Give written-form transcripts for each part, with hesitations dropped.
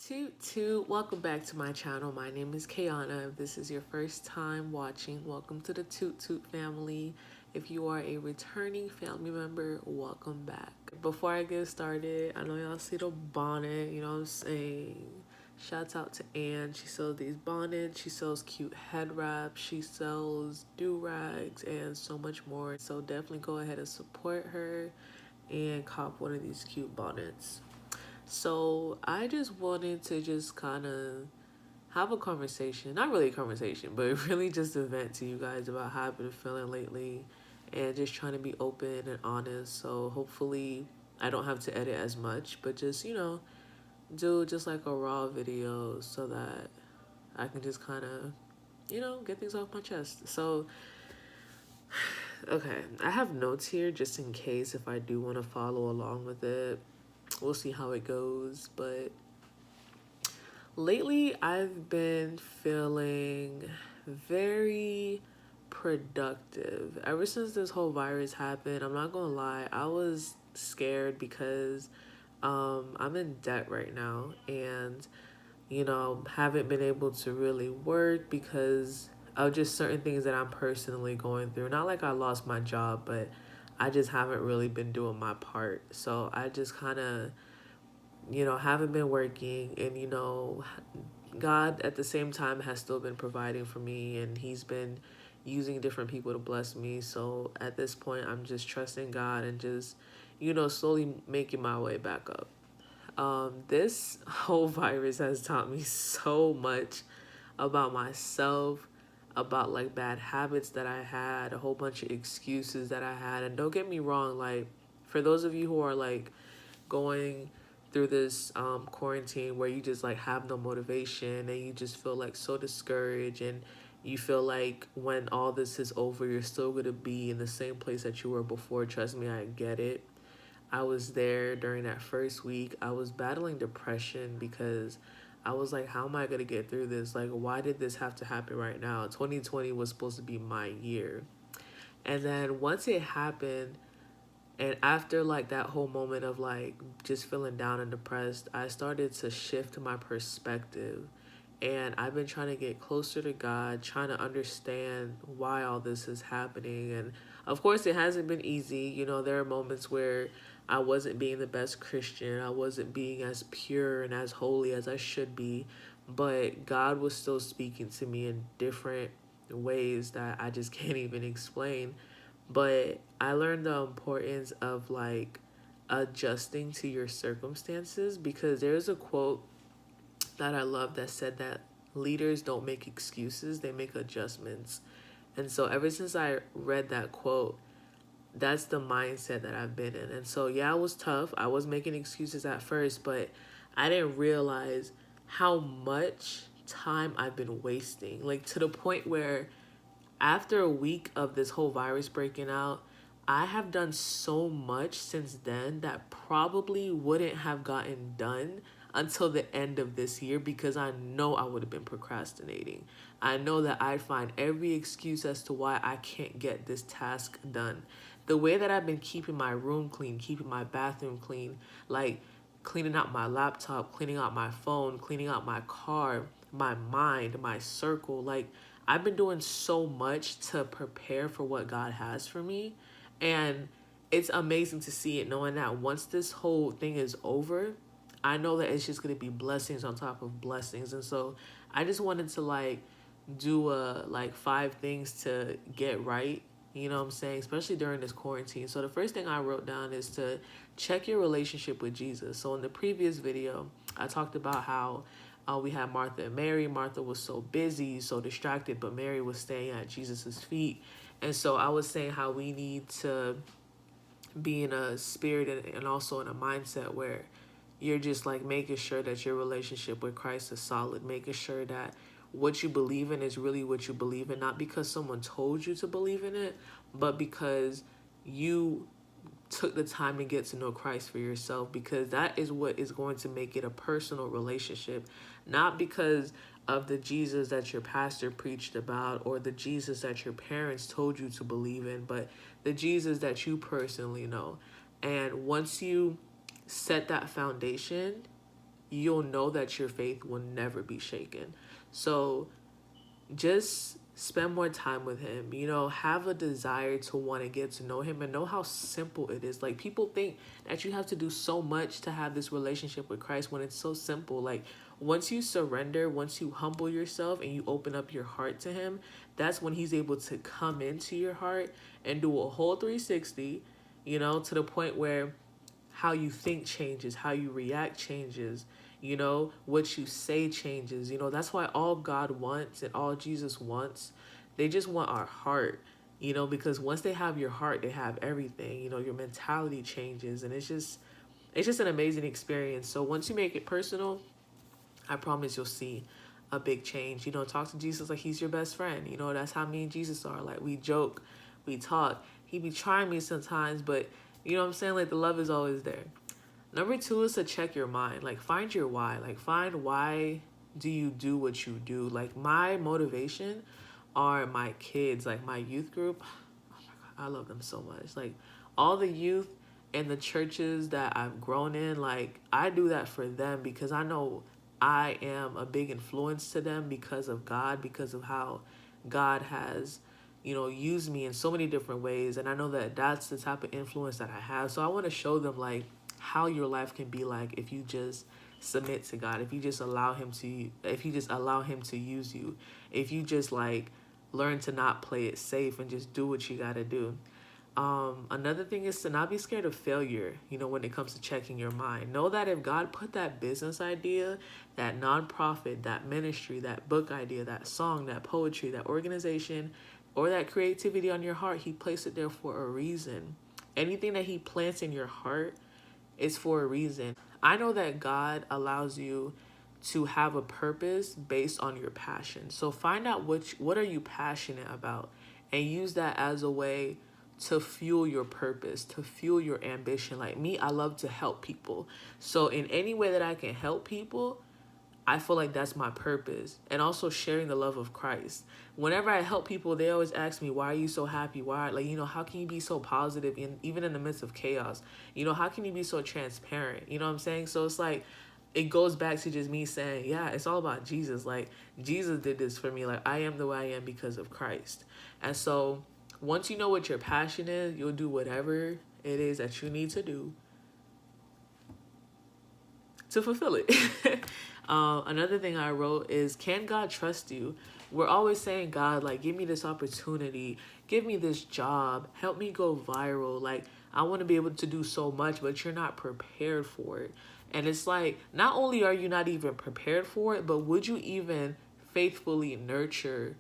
Toot toot, welcome back to my channel. My name is Kayana. If this is your first time watching, welcome to the Toot Toot family. If you are a returning family member, welcome back. Before I get started, I know y'all see the bonnet, you know what I'm saying? Shouts out to Anne. She sells these bonnets, she sells cute head wraps, she sells do-rags, and so much more. So definitely go ahead and support her and cop one of these cute bonnets. So I just wanted to just kind of have a conversation, not really a conversation, but really just a vent to you guys about how I've been feeling lately and just trying to be open and honest. So hopefully I don't have to edit as much, but just, do just like a raw video so that I can just kind of, get things off my chest. So, okay, I have notes here just in case if I do want to follow along with it. We'll see how it goes, but lately, I've been feeling very productive. Ever since this whole virus happened, I'm not gonna lie, I was scared because I'm in debt right now and, haven't been able to really work because of just certain things that I'm personally going through. Not like I lost my job, but I just haven't really been doing my part. So I just kind of haven't been working and, God at the same time has still been providing for me and he's been using different people to bless me. So at this point, I'm just trusting God and just, slowly making my way back up. This whole virus has taught me so much about myself, about like bad habits that I had, a whole bunch of excuses that I had. And don't get me wrong, like for those of you who are like going through this quarantine where you just like have no motivation and you just feel like so discouraged and you feel like when all this is over you're still going to be in the same place that you were before. Trust me, I get it. I was there during that first week. I was battling depression because I was like, how am I going to get through this? Like, why did this have to happen right now? 2020 was supposed to be my year. And then once it happened, and after like that whole moment of like just feeling down and depressed, I started to shift my perspective. And I've been trying to get closer to God, trying to understand why all this is happening. And of course, it hasn't been easy. There are moments where I wasn't being the best Christian, I wasn't being as pure and as holy as I should be. But God was still speaking to me in different ways that I just can't even explain. But I learned the importance of like adjusting to your circumstances because there's a quote that I love that said that leaders don't make excuses, they make adjustments. And so ever since I read that quote, that's the mindset that I've been in. And so yeah, it was tough. I was making excuses at first, but I didn't realize how much time I've been wasting. Like to the point where after a week of this whole virus breaking out, I have done so much since then that probably wouldn't have gotten done until the end of this year because I know I would have been procrastinating. I know that I'd find every excuse as to why I can't get this task done. The way that I've been keeping my room clean, keeping my bathroom clean, like cleaning out my laptop, cleaning out my phone, cleaning out my car, my mind, my circle, like I've been doing so much to prepare for what God has for me. And it's amazing to see it, knowing that once this whole thing is over, I know that it's just going to be blessings on top of blessings. And so I just wanted to like do like 5 things to get right. You know what I'm saying? Especially during this quarantine. So the first thing I wrote down is to check your relationship with Jesus. So in the previous video, I talked about how we had Martha and Mary. Martha was so busy, so distracted, but Mary was staying at Jesus's feet. And so I was saying how we need to be in a spirit and also in a mindset where you're just like making sure that your relationship with Christ is solid, making sure that what you believe in is really what you believe in, not because someone told you to believe in it, but because you took the time to get to know Christ for yourself, because that is what is going to make it a personal relationship, not because of the Jesus that your pastor preached about or the Jesus that your parents told you to believe in, but the Jesus that you personally know. And once you set that foundation, you'll know that your faith will never be shaken. So just spend more time with him, have a desire to want to get to know him and know how simple it is. Like, people think that you have to do so much to have this relationship with Christ when it's so simple. Like, once you surrender, once you humble yourself and you open up your heart to him, that's when he's able to come into your heart and do a whole 360, to the point where how you think changes, how you react changes, what you say changes. That's why all God wants and all Jesus wants, they just want our heart, because once they have your heart, they have everything. Your mentality changes, and it's just an amazing experience. So once you make it personal, I promise you'll see a big change. Talk to Jesus like he's your best friend. That's how me and Jesus are. Like, we joke, we talk. He be trying me sometimes, but you know what I'm saying? Like, the love is always there. Number two is to check your mind. Like, find your why. Like, find why do you do what you do. Like, my motivation are my kids, like my youth group. I love them so much. Like, all the youth and the churches that I've grown in, like, I do that for them because I know I am a big influence to them because of God, because of how God has, used me in so many different ways. And I know that that's the type of influence that I have. So I want to show them, like, how your life can be like if you just submit to God, if you just allow him to use you, if you just, like, learn to not play it safe and just do what you got to do. Another thing is to not be scared of failure, when it comes to checking your mind. Know that if God put that business idea, that nonprofit, that ministry, that book idea, that song, that poetry, that organization, or that creativity on your heart, he placed it there for a reason. Anything that he plants in your heart is for a reason. I know that God allows you to have a purpose based on your passion. So find out what are you passionate about, and use that as a way to fuel your purpose, to fuel your ambition. Like me, I love to help people. So in any way that I can help people, I feel like that's my purpose. And also sharing the love of Christ. Whenever I help people, they always ask me, why are you so happy? Why, like, how can you be so positive even in the midst of chaos? How can you be so transparent? You know what I'm saying? So it's like, it goes back to just me saying, yeah, it's all about Jesus. Like, Jesus did this for me. Like, I am the way I am because of Christ. And so once you know what your passion is, you'll do whatever it is that you need to do to fulfill it. Another thing I wrote is, can God trust you? We're always saying, God, like, give me this opportunity, give me this job, help me go viral. Like, I want to be able to do so much, but you're not prepared for it. And it's like, not only are you not even prepared for it, but would you even faithfully nurture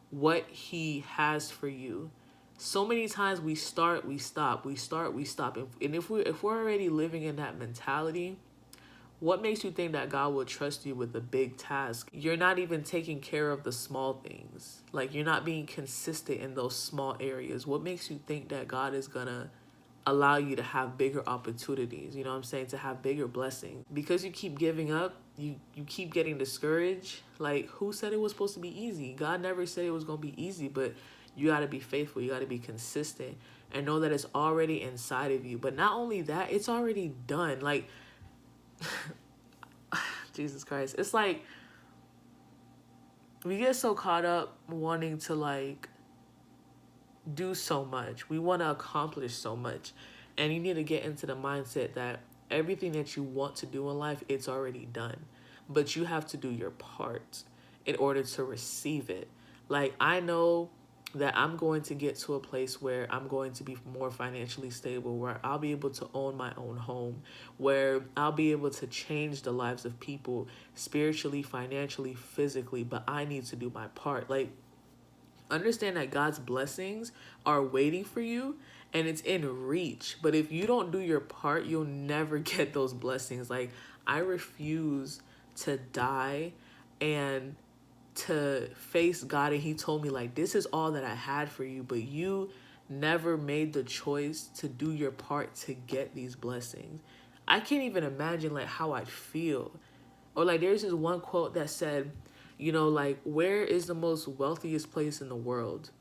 what he has for you? So many times we start, we stop, we start, we stop. And if we're already living in that mentality, what makes you think that God will trust you with a big task? You're not even taking care of the small things. Like, you're not being consistent in those small areas. What makes you think that God is gonna allow you to have bigger opportunities? You know what I'm saying? To have bigger blessings. Because you keep giving up, you keep getting discouraged. Like, who said it was supposed to be easy? God never said it was gonna be easy, but you gotta be faithful, you gotta be consistent, and know that it's already inside of you. But not only that, it's already done. Like, Jesus Christ. It's like we get so caught up wanting to, like, do so much. We want to accomplish so much. And you need to get into the mindset that everything that you want to do in life, it's already done. But you have to do your part in order to receive it. Like, I know that I'm going to get to a place where I'm going to be more financially stable, where I'll be able to own my own home, where I'll be able to change the lives of people spiritually, financially, physically, but I need to do my part. Like, understand that God's blessings are waiting for you and it's in reach. But if you don't do your part, you'll never get those blessings. Like, I refuse to die and to face God, and he told me, like, this is all that I had for you, but you never made the choice to do your part to get these blessings. I can't even imagine, like, how I'd feel. Or, like, there's this one quote that said, like, where is the most wealthiest place in the world?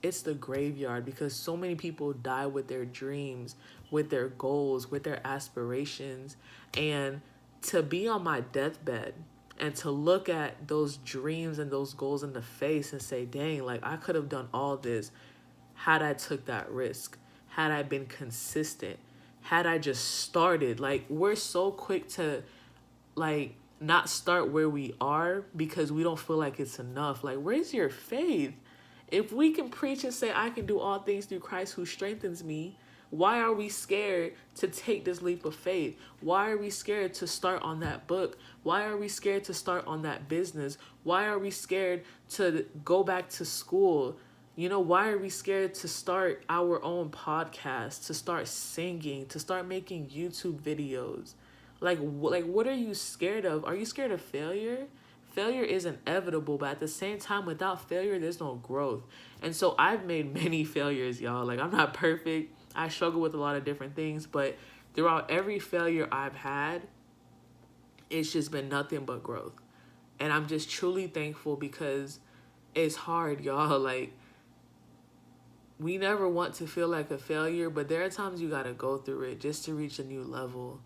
It's the graveyard, because so many people die with their dreams, with their goals, with their aspirations, and to be on my deathbed and to look at those dreams and those goals in the face and say, dang, like I could have done all this had I took that risk, had I been consistent, had I just started. Like we're so quick to like not start where we are because we don't feel like it's enough. Like where's your faith? If we can preach and say I can do all things through Christ who strengthens me, why are we scared to take this leap of faith? Why are we scared to start on that book? Why are we scared to start on that business? Why are we scared to go back to school? You know, why are we scared to start our own podcast, to start singing, to start making YouTube videos? Like what are you scared of? Are you scared of failure? Failure is inevitable, but at the same time, without failure, there's no growth. And so I've made many failures, y'all. Like I'm not perfect. I struggle with a lot of different things, but throughout every failure I've had, it's just been nothing but growth. And I'm just truly thankful because it's hard, y'all. Like we never want to feel like a failure, but there are times you got to go through it just to reach a new level.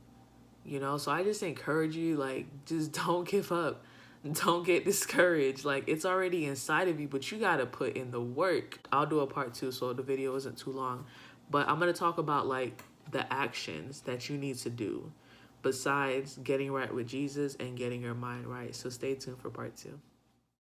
You know, so I just encourage you, like, just don't give up. Don't get discouraged. Like, it's already inside of you, but you got to put in the work. I'll do a part 2 so the video isn't too long. But I'm going to talk about, like, the actions that you need to do besides getting right with Jesus and getting your mind right. So stay tuned for part 2.